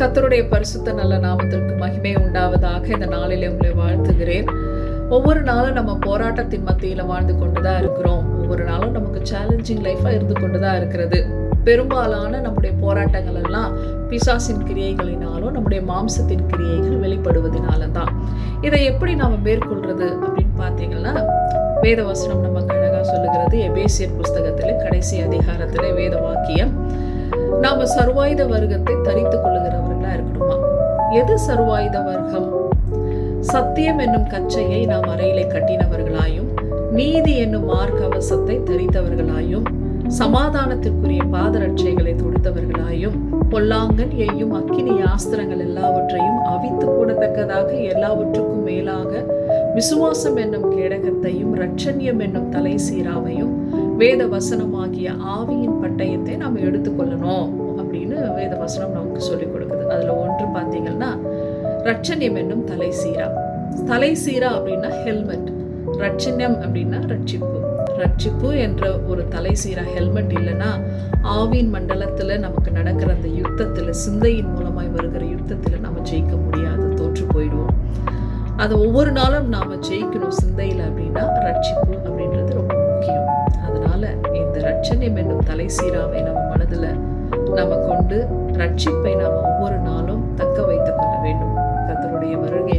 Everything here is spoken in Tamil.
கர்த்தருடைய பரிசுத்த நல்ல நாமத்திற்கு மகிமை உண்டாவதாக இந்த நாளிலே உங்களை வாழ்த்துகிறேன். ஒவ்வொரு நாளும் நம்ம போராட்டத்தின் மத்தியில வாழ்ந்து கொண்டுதான் இருக்கிறோம். ஒவ்வொரு நாளும் நமக்கு சேலஞ்சிங் லைஃபா இருந்து கொண்டுதான் இருக்கிறது. பெரும்பாலான நம்முடைய போராட்டங்கள் எல்லாம் பிசாசின் கிரியைகளினாலும் நம்முடைய மாம்சத்தின் கிரியைகள் வெளிப்படுவதனால தான். இதை எப்படி நாம மேற்கொள்றது அப்படின்னு பார்த்தீங்கன்னா, வேத வசனம் நமக்கு அழகா சொல்லுகிறது. எபேசியர் புஸ்தகத்திலே கடைசி அதிகாரத்திலே வேத வாக்கியம், நாம சர்வாயுத வர்க்கத்தை தரித்துக் கொள்ளுகிறவர்களா இருக்கணுமா. எது சர்வாயுத வர்க்கம்? சத்தியம் என்னும் கச்சையை நாம் அறையிலே கட்டினவர்களாயும், நீதி என்னும் மார்க்கவசத்தை தரித்தவர்களாயும், சமாதானத்திற்குரிய பாதரட்சைகளை தொடுத்தவர்களாயும், பொல்லாங்கன் எய்யும் அக்கினி ஆஸ்திரங்கள் எல்லாவற்றையும் அவித்து போடத்தக்கதாக எல்லாவற்றுக்கும் மேலாக விசுவாசம் என்னும் கேடகத்தையும் இரட்சண்யம் என்னும் தலை சீராவையும் வேத வசனமாகிய ஆவியின் பட்டயத்தை நாம் எடுத்துக்கொள்ளணும் அப்படின்னு வேத வசனம் நமக்கு சொல்லிக் கொடுக்குது. அதுல ஒன்று பார்த்தீங்கன்னா, இரட்சண்யம் என்னும் தலை சீரா. தலை சீரா அப்படின்னா ஹெல்மெட், இரட்சண்யம் அப்படின்னா ரட்சிப்பு. ரட்சிப்பு என்ற ஒரு தலை சீரா ஹெல்மெட் இல்லைன்னா ஆவின் மண்டலத்துல நமக்கு நடக்கிற அந்த யுத்தத்துல, சிந்தையின் மூலமாய் வருகிற யுத்தத்துல நம்ம ஜெயிக்க முடியாது, தோற்று போயிடுவோம். அதை ஒவ்வொரு நாளும் நாம ஜெயிக்கணும் சிந்தையில அப்படின்னா ரட்சிப்பு அப்படின்றது ரொம்ப முக்கியம். அதனால இந்த இரட்சண்யம் என்னும் தலை சீராவை நம்ம மனதுல நம்ம கொண்டு ரட்சிப்பை நாம ஒவ்வொரு நாளும் தக்க வைத்துக் கொள்ள வேண்டும். கர்த்தருடைய வருகை